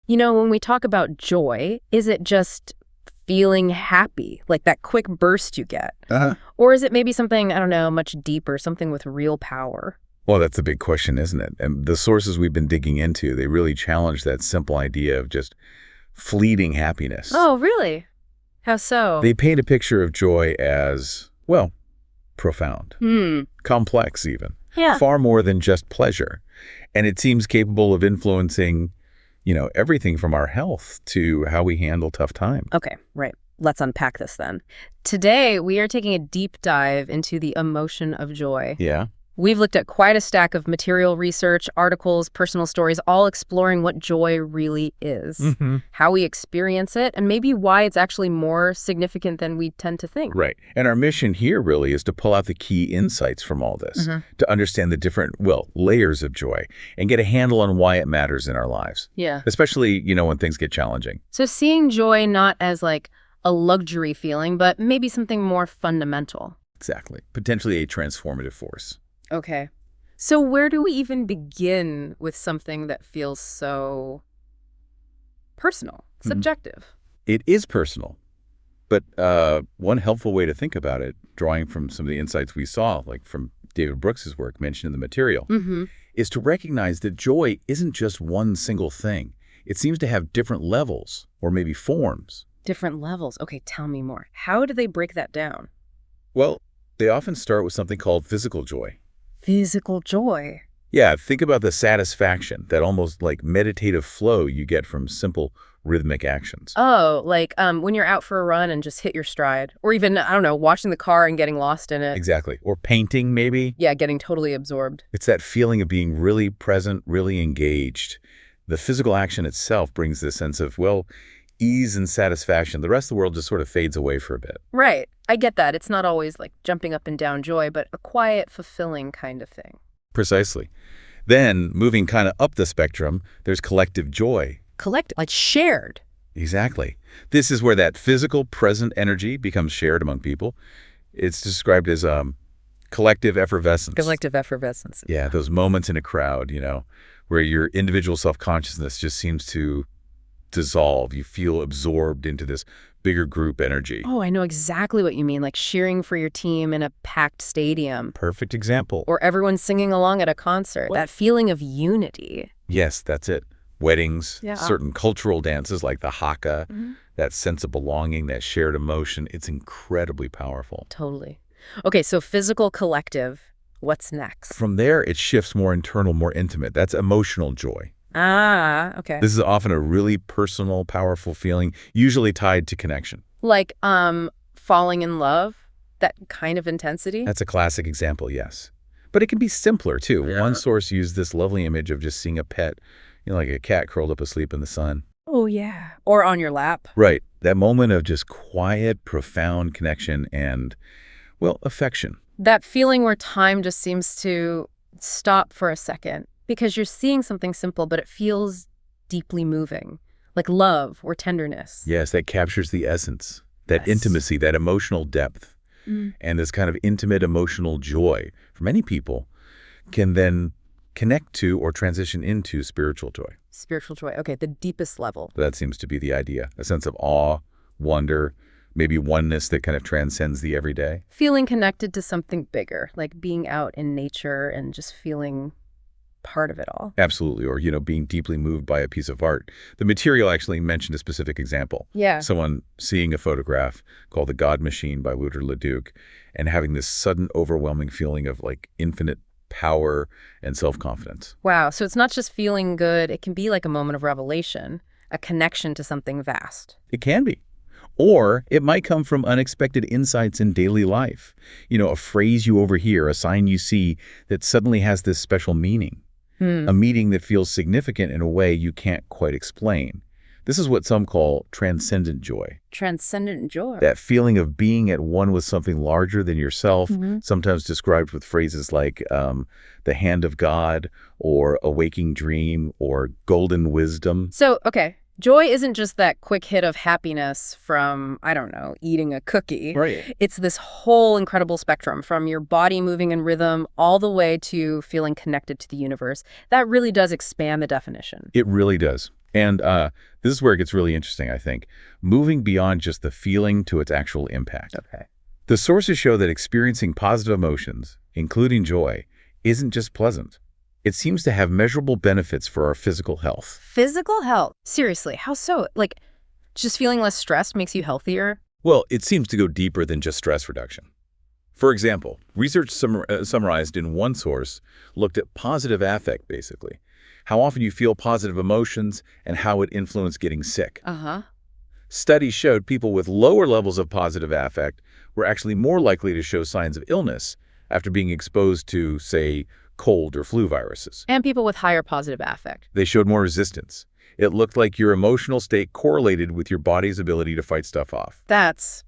When we talk about joy, is it just feeling happy, like that quick burst you get? Uh-huh. Or is it maybe something, I don't know, much deeper, something with real power? Well, that's a big question, isn't it? And the sources we've been digging into, they really challenge that simple idea of just fleeting happiness. Oh, really? How so? They paint a picture of joy as, well, profound, complex even, Yeah. far more than just pleasure. And it seems capable of influencing, everything from our health to how we handle tough times. Okay, right. Let's unpack this then. Today, we are taking a deep dive into the emotion of joy. Yeah. We've looked at quite a stack of material research, articles, personal stories, all exploring what joy really is, how we experience it, and maybe why it's actually more significant than we tend to think. Right. And our mission here really is to pull out the key insights from all this, to understand the different, layers of joy and get a handle on why it matters in our lives. Yeah. Especially, when things get challenging. So seeing joy not as like a luxury feeling, but maybe something more fundamental. Exactly. Potentially a transformative force. Okay. So where do we even begin with something that feels so personal, subjective? It is personal. But one helpful way to think about it, drawing from some of the insights we saw, like from David Brooks's work mentioned in the material, is to recognize that joy isn't just one single thing. It seems to have different levels or maybe forms. Different levels. Okay, tell me more. How do they break that down? Well, they often start with something called physical joy. Physical joy. Yeah, think about the satisfaction, that almost like meditative flow you get from simple rhythmic actions. Oh, like when you're out for a run and just hit your stride. Or even, I don't know, washing the car and getting lost in it. Exactly. Or painting, maybe. Yeah, getting totally absorbed. It's that feeling of being really present, really engaged. The physical action itself brings this sense of, ease and satisfaction. The rest of the world just sort of fades away for a bit. Right. I get that. It's not always like jumping up and down joy, but a quiet, fulfilling kind of thing. Precisely. Then, moving kind of up the spectrum, there's collective joy. Like shared. Exactly. This is where that physical, present energy becomes shared among people. It's described as collective effervescence. Collective effervescence. Yeah, those moments in a crowd, where your individual self-consciousness just seems to dissolve. You feel absorbed into this bigger group energy. Oh, I know exactly what you mean, like cheering for your team in a packed stadium. Perfect example. Or everyone singing along at a concert. That feeling of unity. Yes, that's it. Weddings, certain cultural dances like the haka, that sense of belonging, that shared emotion, it's incredibly powerful. Totally. Okay, so physical collective, what's next? From there, it shifts more internal, more intimate. That's emotional joy. Ah, okay. This is often a really personal, powerful feeling, usually tied to connection. Like falling in love, that kind of intensity? That's a classic example, yes. But it can be simpler, too. Yeah. One source used this lovely image of just seeing a pet, like a cat curled up asleep in the sun. Oh, yeah. Or on your lap. Right. That moment of just quiet, profound connection and, affection. That feeling where time just seems to stop for a second. Because you're seeing something simple, but it feels deeply moving, like love or tenderness. Yes, that captures the essence, that intimacy, that emotional depth. And this kind of intimate emotional joy, for many people, can then connect to or transition into spiritual joy. Spiritual joy. Okay, the deepest level. That seems to be the idea, a sense of awe, wonder, maybe oneness that kind of transcends the everyday. Feeling connected to something bigger, like being out in nature and just feeling part of it all. Absolutely. Or, being deeply moved by a piece of art. The material actually mentioned a specific example. Yeah. Someone seeing a photograph called The God Machine by Ludwig Leduc and having this sudden overwhelming feeling of like infinite power and self-confidence. Wow. So it's not just feeling good. It can be like a moment of revelation, a connection to something vast. It can be. Or it might come from unexpected insights in daily life. A phrase you overhear, a sign you see that suddenly has this special meaning. A meaning that feels significant in a way you can't quite explain. This is what some call transcendent joy. Transcendent joy. That feeling of being at one with something larger than yourself, sometimes described with phrases like the hand of God or a waking dream or golden wisdom. So, okay, joy isn't just that quick hit of happiness from, I don't know, eating a cookie. Right. It's this whole incredible spectrum from your body moving in rhythm all the way to feeling connected to the universe. That really does expand the definition. It really does. And this is where it gets really interesting, I think, moving beyond just the feeling to its actual impact. Okay. The sources show that experiencing positive emotions, including joy, isn't just pleasant. It seems to have measurable benefits for our physical health. Physical health. Seriously, how so? Like, just feeling less stressed makes you healthier? Well, it seems to go deeper than just stress reduction. For example, research summarized in one source looked at positive affect, basically. How often you feel positive emotions and how it influenced getting sick. Uh-huh. Studies showed people with lower levels of positive affect were actually more likely to show signs of illness after being exposed to, say, cold or flu viruses. And people with higher positive affect. They showed more resistance. It looked like your emotional state correlated with your body's ability to fight stuff off. That's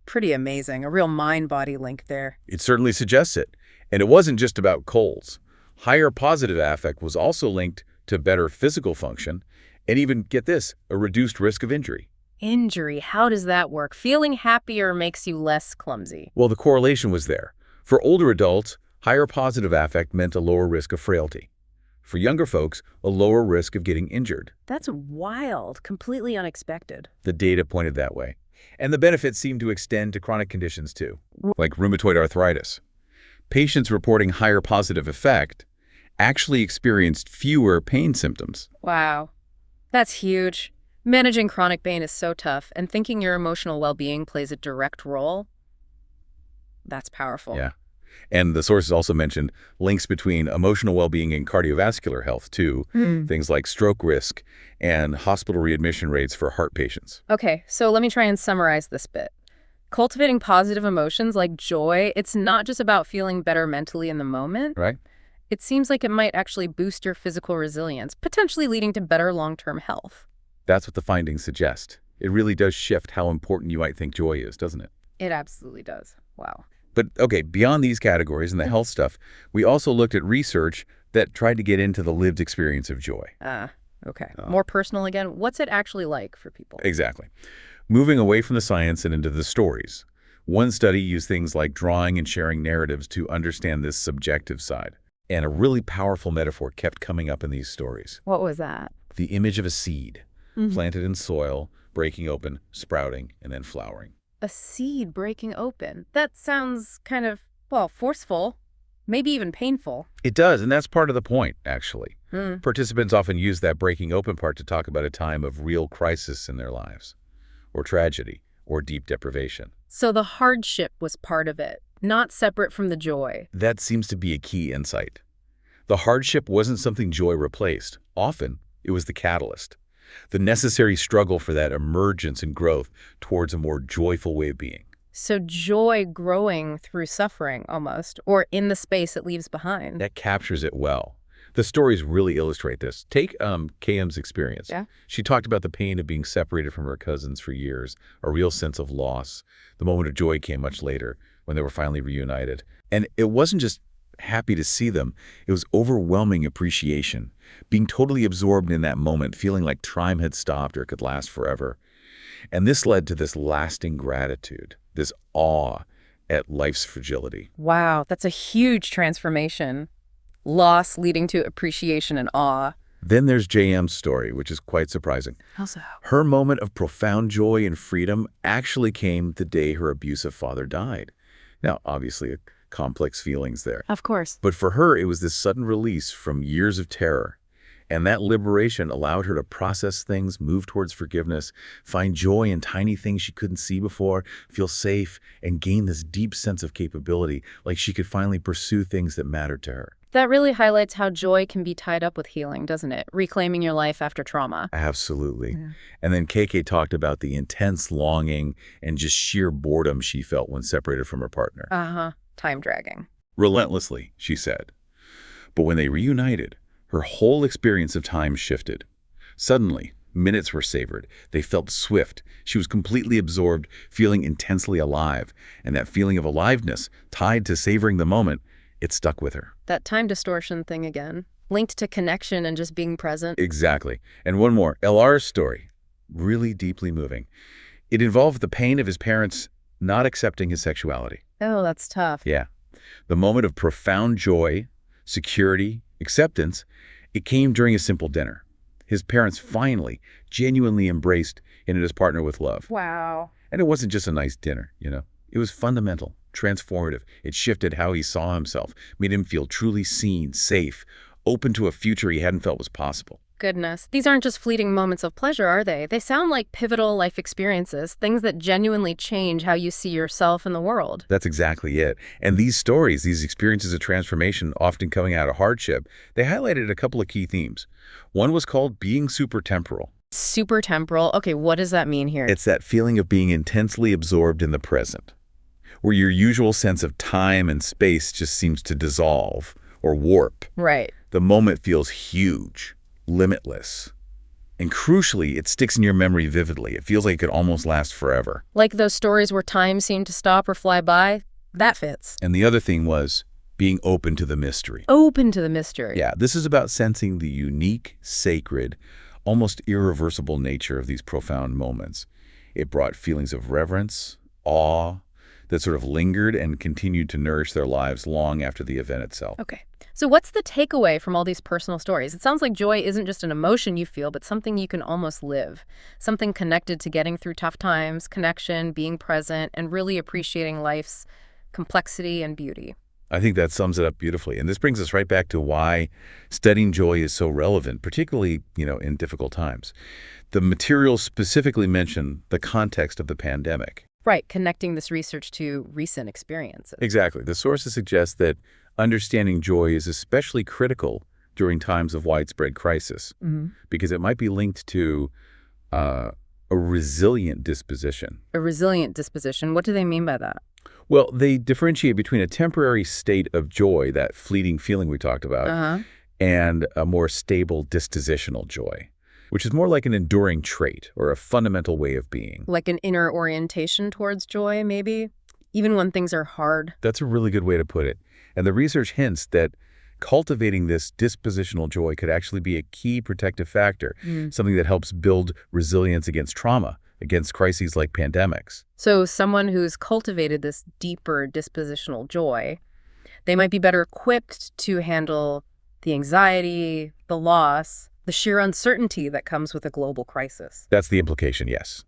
pretty amazing. A real mind-body link there. It certainly suggests it. And it wasn't just about colds. Higher positive affect was also linked to better physical function and even, get this, a reduced risk of injury. Injury, how does that work? Feeling happier makes you less clumsy. Well, the correlation was there. For older adults, higher positive affect meant a lower risk of frailty. For younger folks, a lower risk of getting injured. That's wild. Completely unexpected. The data pointed that way. And the benefits seemed to extend to chronic conditions too, like rheumatoid arthritis. Patients reporting higher positive effect actually experienced fewer pain symptoms. Wow. That's huge. Managing chronic pain is so tough, and thinking your emotional well-being plays a direct role, that's powerful. Yeah. And the sources also mentioned links between emotional well-being and cardiovascular health too, things like stroke risk and hospital readmission rates for heart patients. Okay, so let me try and summarize this bit. Cultivating positive emotions like joy, it's not just about feeling better mentally in the moment. Right? It seems like it might actually boost your physical resilience, potentially leading to better long-term health. That's what the findings suggest. It really does shift how important you might think joy is, doesn't it? It absolutely does. Wow. But okay, beyond these categories and the health stuff, we also looked at research that tried to get into the lived experience of joy. Okay. More personal again. What's it actually like for people? Exactly. Moving away from the science and into the stories. One study used things like drawing and sharing narratives to understand this subjective side. And a really powerful metaphor kept coming up in these stories. What was that? The image of a seed, planted in soil, breaking open, sprouting, and then flowering. A seed breaking open. That sounds kind of, well, forceful, maybe even painful. It does, and that's part of the point, actually. Participants often use that breaking open part to talk about a time of real crisis in their lives, or tragedy, or deep deprivation. So the hardship was part of it, not separate from the joy. That seems to be a key insight. The hardship wasn't something joy replaced. Often, it was the catalyst, the necessary struggle for that emergence and growth towards a more joyful way of being. So joy growing through suffering, almost, or in the space it leaves behind. That captures it well. The stories really illustrate this. Take KM's experience. Yeah. She talked about the pain of being separated from her cousins for years, a real sense of loss. The moment of joy came much later, when they were finally reunited. And it wasn't just happy to see them. It was overwhelming appreciation, being totally absorbed in that moment, feeling like time had stopped or could last forever. And this led to this lasting gratitude, this awe at life's fragility. Wow, that's a huge transformation. Loss leading to appreciation and awe. Then there's JM's story, which is quite surprising. How so? Her moment of profound joy and freedom actually came the day her abusive father died. Now, obviously, complex feelings there. Of course. But for her, it was this sudden release from years of terror. And that liberation allowed her to process things, move towards forgiveness, find joy in tiny things she couldn't see before, feel safe, and gain this deep sense of capability, like she could finally pursue things that mattered to her. That really highlights how joy can be tied up with healing, doesn't it? Reclaiming your life after trauma. Absolutely. Yeah. And then KK talked about the intense longing and just sheer boredom she felt when separated from her partner. Time dragging. Relentlessly, she said. But when they reunited, her whole experience of time shifted. Suddenly, minutes were savored. They felt swift. She was completely absorbed, feeling intensely alive. And that feeling of aliveness, tied to savoring the moment, it stuck with her. That time distortion thing again, linked to connection and just being present. Exactly. And one more, LR's story, really deeply moving. It involved the pain of his parents not accepting his sexuality. Oh, that's tough. Yeah. The moment of profound joy, security, acceptance, it came during a simple dinner. His parents finally, genuinely embraced him and his partner with love. Wow. And it wasn't just a nice dinner, you know. It was fundamental, transformative. It shifted how he saw himself, made him feel truly seen, safe, open to a future he hadn't felt was possible. Goodness. These aren't just fleeting moments of pleasure, are they? They sound like pivotal life experiences, things that genuinely change how you see yourself and the world. That's exactly it. And these stories, these experiences of transformation, often coming out of hardship, they highlighted a couple of key themes. One was called being supertemporal. Supertemporal. Okay, what does that mean here? It's that feeling of being intensely absorbed in the present, where your usual sense of time and space just seems to dissolve or warp. Right. The moment feels huge, limitless. And crucially, it sticks in your memory vividly. It feels like it could almost last forever. Like those stories where time seemed to stop or fly by? That fits. And the other thing was being open to the mystery. Open to the mystery. Yeah, this is about sensing the unique, sacred, almost irreversible nature of these profound moments. It brought feelings of reverence, awe, that sort of lingered and continued to nourish their lives long after the event itself. Okay. So what's the takeaway from all these personal stories? It sounds like joy isn't just an emotion you feel, but something you can almost live. Something connected to getting through tough times, connection, being present, and really appreciating life's complexity and beauty. I think that sums it up beautifully. And this brings us right back to why studying joy is so relevant, particularly, in difficult times. The materials specifically mention the context of the pandemic. Right, connecting this research to recent experiences. Exactly. The sources suggest that understanding joy is especially critical during times of widespread crisis because it might be linked to a resilient disposition. A resilient disposition. What do they mean by that? Well, they differentiate between a temporary state of joy, that fleeting feeling we talked about, and a more stable dispositional joy, which is more like an enduring trait or a fundamental way of being. Like an inner orientation towards joy, maybe? Even when things are hard? That's a really good way to put it. And the research hints that cultivating this dispositional joy could actually be a key protective factor, something that helps build resilience against trauma, against crises like pandemics. So someone who's cultivated this deeper dispositional joy, they might be better equipped to handle the anxiety, the loss, the sheer uncertainty that comes with a global crisis. That's the implication, yes.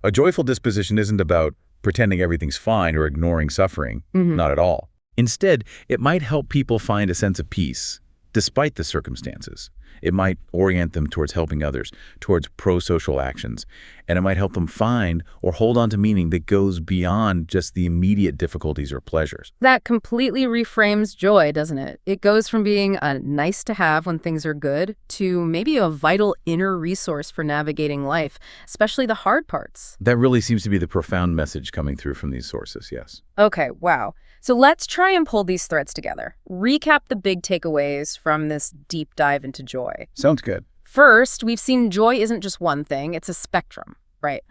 A joyful disposition isn't about pretending everything's fine or ignoring suffering, not at all. Instead, it might help people find a sense of peace, despite the circumstances. It might orient them towards helping others, towards pro-social actions, and it might help them find or hold on to meaning that goes beyond just the immediate difficulties or pleasures. That completely reframes joy, doesn't it? It goes from being a nice to have when things are good to maybe a vital inner resource for navigating life, especially the hard parts. That really seems to be the profound message coming through from these sources, yes. Okay, wow. So let's try and pull these threads together. Recap the big takeaways from this deep dive into joy. Sounds good. First, we've seen joy isn't just one thing, it's a spectrum, right?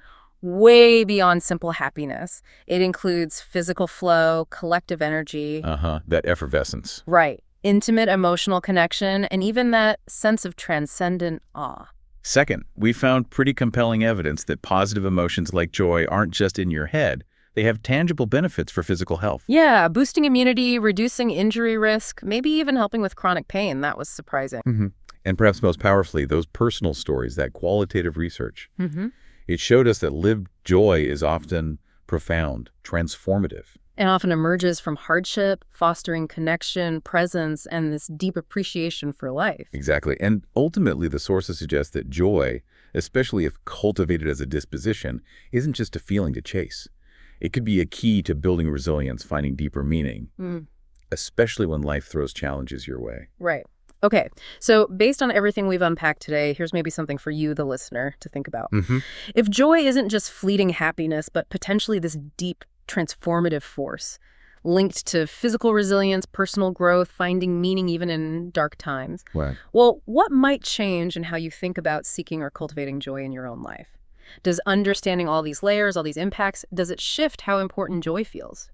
Way beyond simple happiness. It includes physical flow, collective energy. That effervescence. Right. Intimate emotional connection, and even that sense of transcendent awe. Second, we found pretty compelling evidence that positive emotions like joy aren't just in your head. They have tangible benefits for physical health. Yeah, boosting immunity, reducing injury risk, maybe even helping with chronic pain. That was surprising. And perhaps most powerfully, those personal stories, that qualitative research. It showed us that lived joy is often profound, transformative. And often emerges from hardship, fostering connection, presence, and this deep appreciation for life. Exactly. And ultimately, the sources suggest that joy, especially if cultivated as a disposition, isn't just a feeling to chase. It could be a key to building resilience, finding deeper meaning, especially when life throws challenges your way. Right. Okay, so based on everything we've unpacked today, here's maybe something for you, the listener, to think about. If joy isn't just fleeting happiness, but potentially this deep, transformative force linked to physical resilience, personal growth, finding meaning even in dark times, well, what might change in how you think about seeking or cultivating joy in your own life? Does understanding all these layers, all these impacts, does it shift how important joy feels?